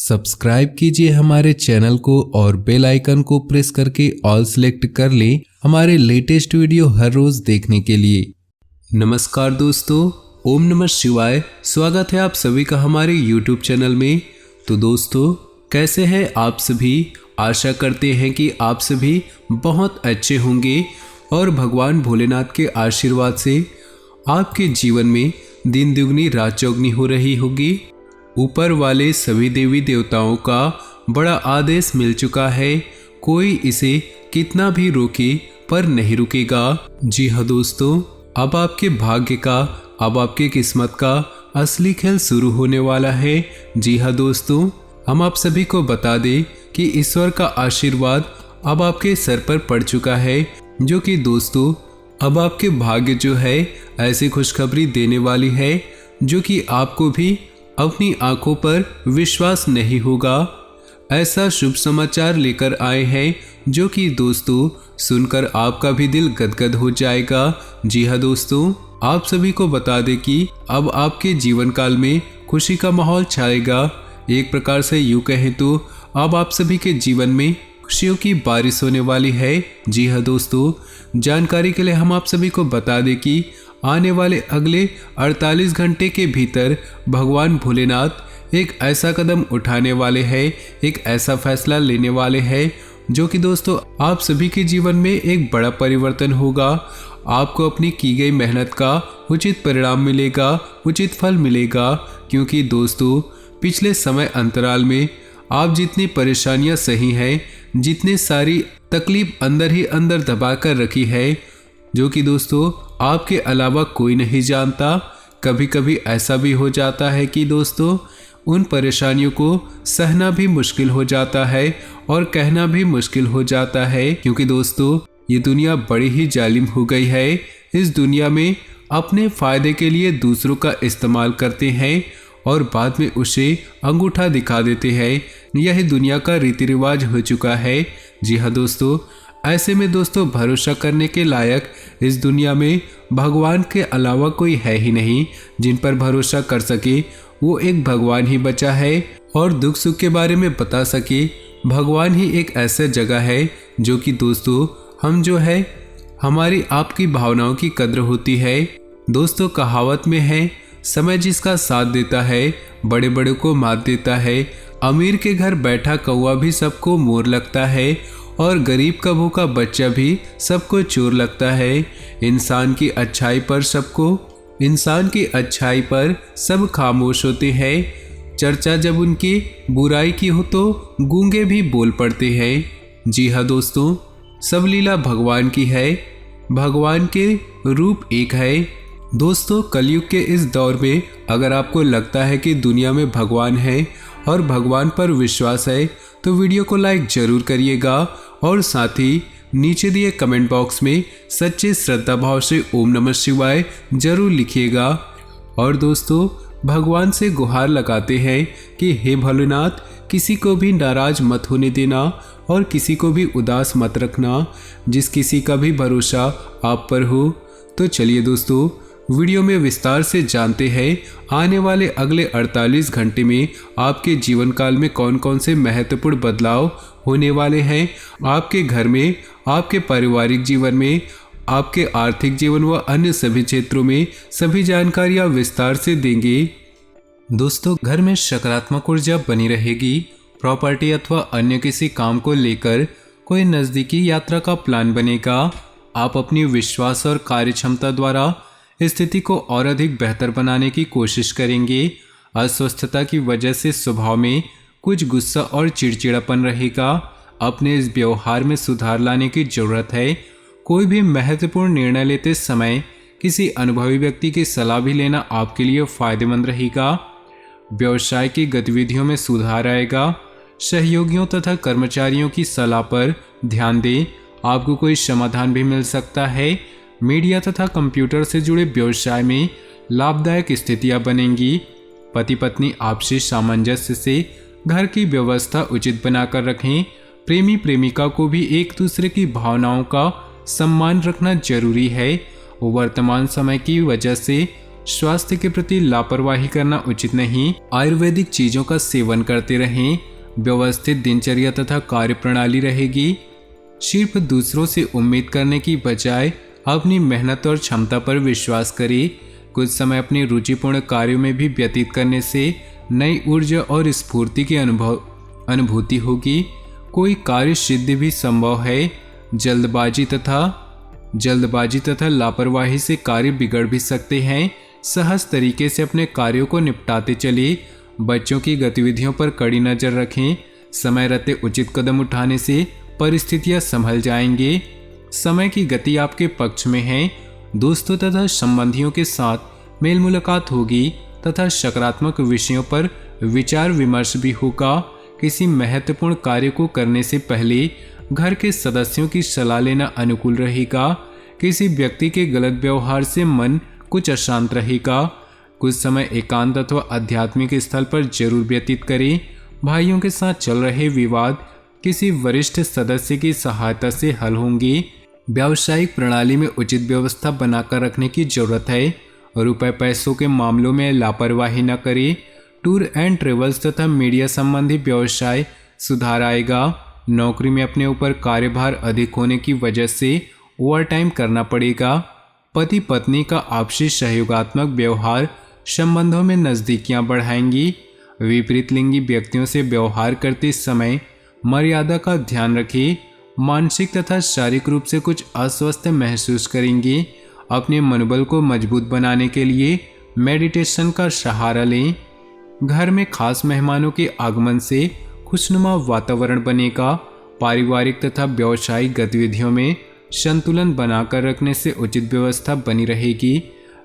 Subscribe कीजिए हमारे channel को और बेल आइकन को प्रेस करके ऑल सेलेक्ट कर लें हमारे लेटेस्ट वीडियो हर रोज देखने के लिए। नमस्कार दोस्तों, ओम नमः शिवाय। स्वागत है आप सभी का हमारे यूट्यूब चैनल में। तो दोस्तों, कैसे हैं आप सभी? आशा करते हैं कि आप सभी बहुत अच्छे होंगे और भगवान भोलेनाथ के आशीर्वाद से आपके जीवन में दिन दुगनी रात चौगनी हो रही होगी। ऊपर वाले सभी देवी देवताओं का बड़ा आदेश मिल चुका है, कोई इसे कितना भी रोके पर नहीं रुकेगा। जी हाँ दोस्तों, अब आपके भाग्य का, अब आपके किस्मत का असली खेल शुरू होने वाला है। जी हाँ दोस्तों, हम आप सभी को बता दें कि ईश्वर का आशीर्वाद अब आपके सर पर पड़ चुका है, जो कि दोस्तों अब आपके भाग्य जो है ऐसी खुशखबरी देने वाली है जो कि आपको भी अपनी आंखों पर विश्वास नहीं होगा। ऐसा शुभ समाचार लेकर आए हैं जो कि दोस्तों सुनकर आपका भी दिल गदगद हो जाएगा। जी हाँ दोस्तों, आप सभी को बता दें कि अब आपके जीवन काल में खुशी का माहौल छाएगा। एक प्रकार से यूँ कहें तो अब आप सभी के जीवन में खुशियों की बारिश होने वाली है। जी हाँ दोस्तों, जानकारी के लिए हम आप सभी को बता दें कि आने वाले अगले 48 घंटे के भीतर भगवान भोलेनाथ एक ऐसा कदम उठाने वाले हैं, एक ऐसा फैसला लेने वाले हैं जो कि दोस्तों आप सभी के जीवन में एक बड़ा परिवर्तन होगा। आपको अपनी की गई मेहनत का उचित परिणाम मिलेगा, उचित फल मिलेगा। क्योंकि दोस्तों पिछले समय अंतराल में आप जितनी परेशानियां सही हैं, जितनी सारी तकलीफ अंदर ही अंदर दबा कर रखी है, जो कि दोस्तों आपके अलावा कोई नहीं जानता। कभी कभी ऐसा भी हो जाता है कि दोस्तों उन परेशानियों को सहना भी मुश्किल हो जाता है और कहना भी मुश्किल हो जाता है। क्योंकि दोस्तों ये दुनिया बड़ी ही जालिम हो गई है। इस दुनिया में अपने फायदे के लिए दूसरों का इस्तेमाल करते हैं और बाद में उसे अंगूठा दिखा देते हैं। यह दुनिया का रीति रिवाज हो चुका है। जी हाँ दोस्तों, ऐसे में दोस्तों भरोसा करने के लायक इस दुनिया में भगवान के अलावा कोई है ही नहीं। जिन पर भरोसा कर सके वो एक भगवान ही बचा है, और दुख सुख के बारे में बता सके भगवान ही एक ऐसा जगह है जो कि दोस्तों हम जो है हमारी आपकी भावनाओं की कद्र होती है। दोस्तों कहावत में है, समय जिसका साथ देता है बड़े बड़े को मात देता है। अमीर के घर बैठा कौवा भी सबको मोर लगता है और गरीब का भूखा बच्चा भी सबको चोर लगता है। इंसान की अच्छाई पर सब खामोश होते हैं। चर्चा जब उनकी बुराई की हो तो गूंगे भी बोल पड़ते हैं। जी हाँ दोस्तों, सब लीला भगवान की है, भगवान के रूप एक है। दोस्तों कलयुग के इस दौर में अगर आपको लगता है कि दुनिया में भगवान है और भगवान पर विश्वास है तो वीडियो को लाइक जरूर करिएगा और साथ ही नीचे दिए कमेंट बॉक्स में सच्चे श्रद्धा भाव से ओम नमः शिवाय जरूर लिखिएगा। और दोस्तों भगवान से गुहार लगाते हैं कि हे भोलेनाथ, किसी को भी नाराज मत होने देना और किसी को भी उदास मत रखना। जिस किसी का भी भरोसा आप पर हो। तो चलिए दोस्तों वीडियो में विस्तार से जानते हैं आने वाले अगले 48 घंटे में आपके जीवन काल में कौन कौन से महत्वपूर्ण बदलाव होने वाले हैं। आपके घर में, आपके पारिवारिक जीवन में, आपके आर्थिक जीवन व अन्य सभी क्षेत्रों में सभी जानकारियां विस्तार से देंगे। दोस्तों घर में सकारात्मक ऊर्जा बनी रहेगी। प्रॉपर्टी अथवा अन्य किसी काम को लेकर कोई नज़दीकी यात्रा का प्लान बनेगा। आप अपनी विश्वास और कार्य क्षमता द्वारा स्थिति को और अधिक बेहतर बनाने की कोशिश करेंगे। अस्वस्थता की वजह से स्वभाव में कुछ गुस्सा और चिड़चिड़ापन रहेगा। अपने इस व्यवहार में सुधार लाने की जरूरत है। कोई भी महत्वपूर्ण निर्णय लेते समय किसी अनुभवी व्यक्ति की सलाह भी लेना आपके लिए फायदेमंद रहेगा। व्यवसाय की गतिविधियों में सुधार आएगा। सहयोगियों तथा कर्मचारियों की सलाह पर ध्यान दें, आपको कोई समाधान भी मिल सकता है। मीडिया तथा कंप्यूटर से जुड़े व्यवसाय में लाभदायक स्थितियां बनेंगी। पति पत्नी आपसी सामंजस्य से घर की व्यवस्था उचित बनाकर रखें। प्रेमी प्रेमिका को भी एक दूसरे की भावनाओं का सम्मान रखना जरूरी है। वर्तमान समय की वजह से स्वास्थ्य के प्रति लापरवाही करना उचित नहीं। आयुर्वेदिक चीजों का सेवन करते रहें। व्यवस्थित दिनचर्या तथा कार्य प्रणाली रहेगी। सिर्फ दूसरों से उम्मीद करने की बजाय अपनी मेहनत और क्षमता पर विश्वास करें। कुछ समय अपनी रुचिपूर्ण कार्यों में भी व्यतीत करने से नई ऊर्जा और स्फूर्ति की अनुभूति होगी। कोई कार्य सिद्धि भी संभव है। जल्दबाजी तथा लापरवाही से कार्य बिगड़ भी सकते हैं। सहज तरीके से अपने कार्यों को निपटाते चले। बच्चों की गतिविधियों पर कड़ी नजर रखें। समय रहते उचित कदम उठाने से परिस्थितियां संभल जाएंगे। समय की गति आपके पक्ष में है। दोस्तों तथा संबंधियों के साथ मेल मुलाकात होगी तथा सकारात्मक विषयों पर विचार विमर्श भी होगा। किसी महत्वपूर्ण कार्य को करने से पहले घर के सदस्यों की सलाह लेना अनुकूल रहेगा। किसी व्यक्ति के गलत व्यवहार से मन कुछ अशांत रहेगा। कुछ समय एकांत अथवा आध्यात्मिक स्थल पर जरूर व्यतीत करें। भाइयों के साथ चल रहे विवाद किसी वरिष्ठ सदस्य की सहायता से हल होंगे। व्यावसायिक प्रणाली में उचित व्यवस्था बनाकर रखने की जरूरत है। रुपए पैसों के मामलों में लापरवाही न करें। टूर एंड ट्रेवल्स तथा मीडिया संबंधी व्यवसाय सुधार आएगा। नौकरी में अपने ऊपर कार्यभार अधिक होने की वजह से ओवरटाइम करना पड़ेगा। पति पत्नी का आपसी सहयोगात्मक व्यवहार संबंधों में नजदीकियां बढ़ाएंगी। विपरीत लिंगी व्यक्तियों से व्यवहार करते समय मर्यादा का ध्यान रखें। मानसिक तथा शारीरिक रूप से कुछ अस्वस्थ महसूस करेंगे। अपने मनोबल को मजबूत बनाने के लिए मेडिटेशन का सहारा लें। घर में खास मेहमानों के आगमन से खुशनुमा वातावरण बनेगा। पारिवारिक तथा व्यावसायिक गतिविधियों में संतुलन बनाकर रखने से उचित व्यवस्था बनी रहेगी।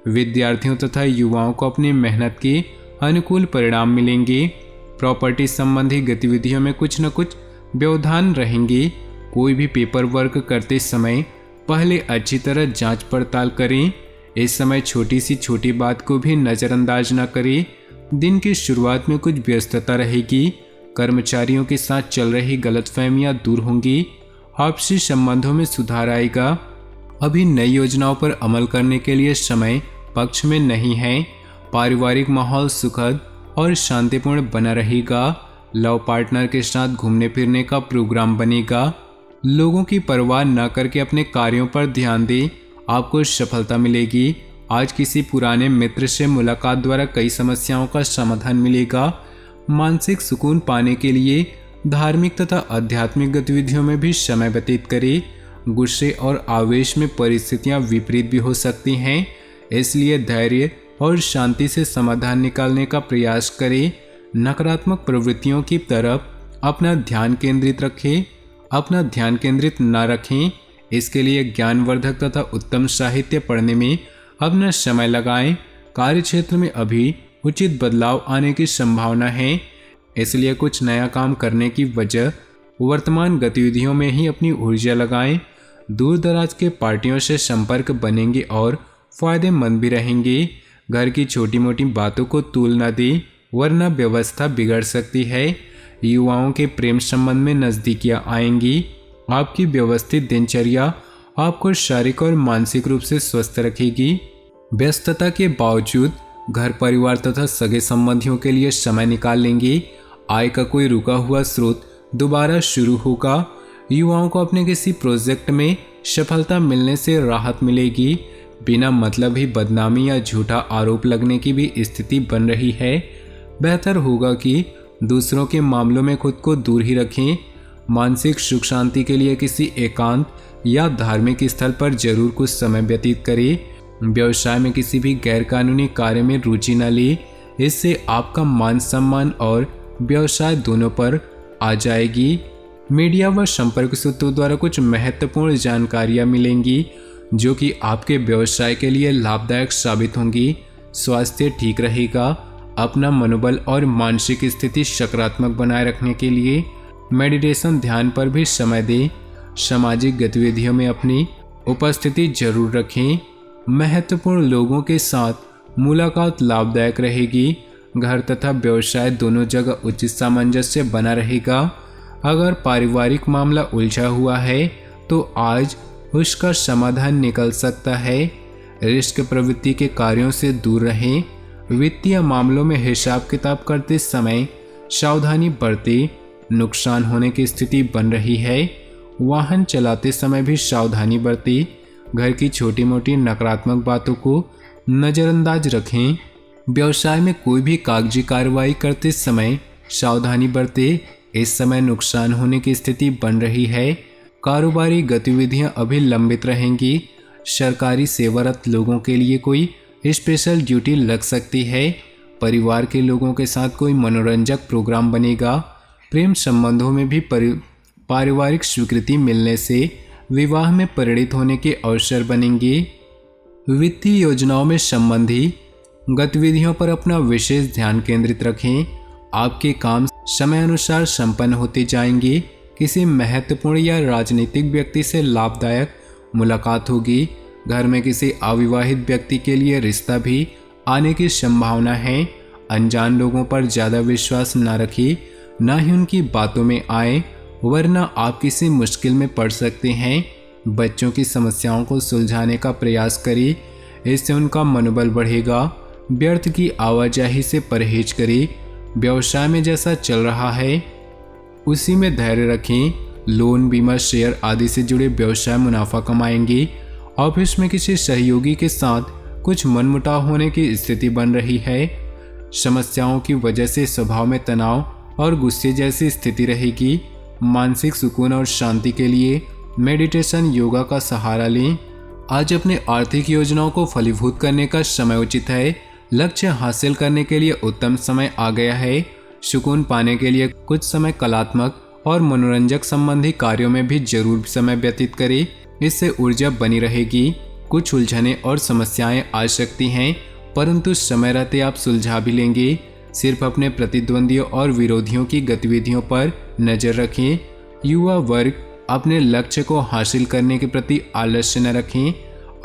विद्यार्थियों तथा युवाओं को अपनी मेहनत के अनुकूल परिणाम मिलेंगे। प्रॉपर्टी संबंधी गतिविधियों में कुछ न कुछ व्यवधान रहेंगे। कोई भी पेपर वर्क करते समय पहले अच्छी तरह जांच पड़ताल करें। इस समय छोटी सी छोटी बात को भी नज़रअंदाज न करें। दिन की शुरुआत में कुछ व्यस्तता रहेगी। कर्मचारियों के साथ चल रही गलतफहमियां दूर होंगी। आपसी संबंधों में सुधार आएगा। अभी नई योजनाओं पर अमल करने के लिए समय पक्ष में नहीं है। पारिवारिक माहौल सुखद और शांतिपूर्ण बना रहेगा। लव पार्टनर के साथ घूमने फिरने का प्रोग्राम बनेगा। लोगों की परवाह न करके अपने कार्यों पर ध्यान दें, आपको सफलता मिलेगी। आज किसी पुराने मित्र से मुलाकात द्वारा कई समस्याओं का समाधान मिलेगा। मानसिक सुकून पाने के लिए धार्मिक तथा आध्यात्मिक गतिविधियों में भी समय व्यतीत करें। गुस्से और आवेश में परिस्थितियां विपरीत भी हो सकती हैं, इसलिए धैर्य और शांति से समाधान निकालने का प्रयास करें। नकारात्मक प्रवृत्तियों की तरफ अपना ध्यान केंद्रित न रखें। इसके लिए ज्ञानवर्धक तथा उत्तम साहित्य पढ़ने में अपना समय लगाएं। कार्यक्षेत्र में अभी उचित बदलाव आने की संभावना है, इसलिए कुछ नया काम करने की वजह वर्तमान गतिविधियों में ही अपनी ऊर्जा लगाएं। दूर दराज के पार्टियों से संपर्क बनेंगे और फायदेमंद भी रहेंगे। घर की छोटी मोटी बातों को तूल न दें, वरना व्यवस्था बिगड़ सकती है। युवाओं के प्रेम संबंध में नजदीकियां आएंगी। आपकी व्यवस्थित दिनचर्या आपको शारीरिक और मानसिक रूप से स्वस्थ रखेगी। व्यस्तता के बावजूद घर परिवार तथा सगे संबंधियों के लिए समय निकाल लेंगे। आय का कोई रुका हुआ स्रोत दोबारा शुरू होगा। युवाओं को अपने किसी प्रोजेक्ट में सफलता मिलने से राहत मिलेगी। बिना मतलब ही बदनामी या झूठा आरोप लगने की भी स्थिति बन रही है। बेहतर होगा कि दूसरों के मामलों में खुद को दूर ही रखें। मानसिक सुख शांति के लिए किसी एकांत या धार्मिक स्थल पर जरूर कुछ समय व्यतीत करें। व्यवसाय में किसी भी गैरकानूनी कार्य में रुचि न ले, इससे आपका मान सम्मान और व्यवसाय दोनों पर आ जाएगी। मीडिया व संपर्क सूत्रों द्वारा कुछ महत्वपूर्ण जानकारियां मिलेंगी जो कि आपके व्यवसाय के लिए लाभदायक साबित होंगी। स्वास्थ्य ठीक रहेगा। अपना मनोबल और मानसिक स्थिति सकारात्मक बनाए रखने के लिए मेडिटेशन ध्यान पर भी समय दें। सामाजिक गतिविधियों में अपनी उपस्थिति जरूर रखें। महत्वपूर्ण लोगों के साथ मुलाकात लाभदायक रहेगी। घर तथा व्यवसाय दोनों जगह उचित सामंजस्य बना रहेगा। अगर पारिवारिक मामला उलझा हुआ है तो आज उसका समाधान निकल सकता है। रिस्क प्रवृत्ति के कार्यों से दूर रहें। वित्तीय मामलों में हिसाब किताब करते समय सावधानी बरतें। नुकसान होने की स्थिति बन रही है। वाहन चलाते समय भी सावधानी बरतें। घर की छोटी मोटी नकारात्मक बातों को नज़रअंदाज रखें। व्यवसाय में कोई भी कागजी कार्रवाई करते समय सावधानी बरतें। इस समय नुकसान होने की स्थिति बन रही है। कारोबारी गतिविधियां अभी लंबित रहेंगी। सरकारी सेवारत लोगों के लिए कोई स्पेशल ड्यूटी लग सकती है। परिवार के लोगों के साथ कोई मनोरंजक प्रोग्राम बनेगा। प्रेम संबंधों में भी पारिवारिक स्वीकृति मिलने से विवाह में परिणित होने के अवसर बनेंगे। वित्तीय योजनाओं में संबंधी गतिविधियों पर अपना विशेष ध्यान केंद्रित रखें। आपके काम समय अनुसार संपन्न होते जाएंगे। किसी महत्वपूर्ण या राजनीतिक व्यक्ति से लाभदायक मुलाकात होगी। घर में किसी अविवाहित व्यक्ति के लिए रिश्ता भी आने की संभावना है। अनजान लोगों पर ज़्यादा विश्वास न रखें, न ही उनकी बातों में आए, वरना आप किसी मुश्किल में पड़ सकते हैं। बच्चों की समस्याओं को सुलझाने का प्रयास करें, इससे उनका मनोबल बढ़ेगा। व्यर्थ की आवाजाही से परहेज करें। व्यवसाय में जैसा चल रहा है उसी में धैर्य रखें। लोन, बीमा, शेयर आदि से जुड़े व्यवसाय मुनाफा कमाएंगे। ऑफिस में किसी सहयोगी के साथ कुछ मनमुटाव होने की स्थिति बन रही है। समस्याओं की वजह से स्वभाव में तनाव और गुस्से जैसी स्थिति रहेगी। मानसिक सुकून और शांति के लिए मेडिटेशन, योगा का सहारा लें। आज अपने आर्थिक योजनाओं को फलीभूत करने का समय उचित है। लक्ष्य हासिल करने के लिए उत्तम समय आ गया है। सुकून पाने के लिए कुछ समय कलात्मक और मनोरंजक संबंधी कार्यों में भी जरूर समय व्यतीत करें, इससे ऊर्जा बनी रहेगी। कुछ उलझनें और समस्याएं आ सकती हैं, परंतु समय रहते आप सुलझा भी लेंगे। सिर्फ अपने प्रतिद्वंदियों और विरोधियों की गतिविधियों पर नजर रखें। युवा वर्ग अपने लक्ष्य को हासिल करने के प्रति आलस्य न रखें।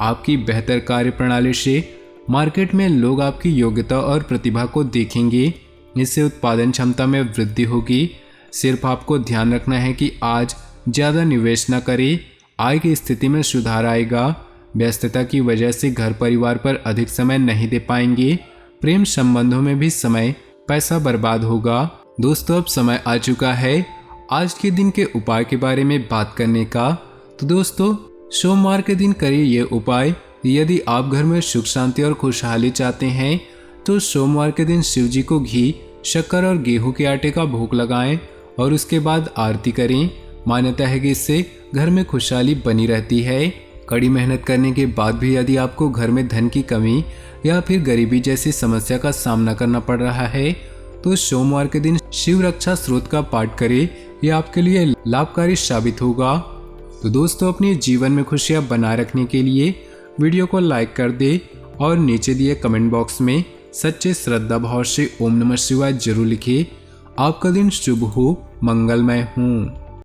आपकी बेहतर कार्य प्रणाली से मार्केट में लोग आपकी योग्यता और प्रतिभा को देखेंगे। इससे उत्पादन क्षमता में वृद्धि होगी। सिर्फ आपको ध्यान रखना है कि आज ज़्यादा निवेश न करें, आय की स्थिति में सुधार आएगा। व्यस्तता की वजह से घर परिवार पर अधिक समय नहीं दे पाएंगे। प्रेम संबंधों में भी समय पैसा बर्बाद होगा। दोस्तों, अब समय आ चुका है आज के दिन के उपाय के बारे में बात करने का। तो दोस्तों, सोमवार के दिन करिए ये उपाय। यदि आप घर में सुख शांति और खुशहाली चाहते हैं तो सोमवार के दिन शिव जी को घी, शक्कर और गेहूं के आटे का भोग लगाएं और उसके बाद आरती करें। मान्यता है कि इससे घर में खुशहाली बनी रहती है। कड़ी मेहनत करने के बाद भी यदि आपको घर में धन की कमी या फिर गरीबी जैसी समस्या का सामना करना पड़ रहा है तो सोमवार के दिन शिव रक्षा स्रोत का पाठ करें। यह आपके लिए लाभकारी साबित होगा। तो दोस्तों, अपने जीवन में खुशियां बनाए रखने के लिए वीडियो को लाइक कर दे और नीचे दिए कमेंट बॉक्स में सच्चे श्रद्धा भाव से ओम नमः शिवाय जरूर लिखिए। आपका दिन शुभ हो, मंगलमय हो।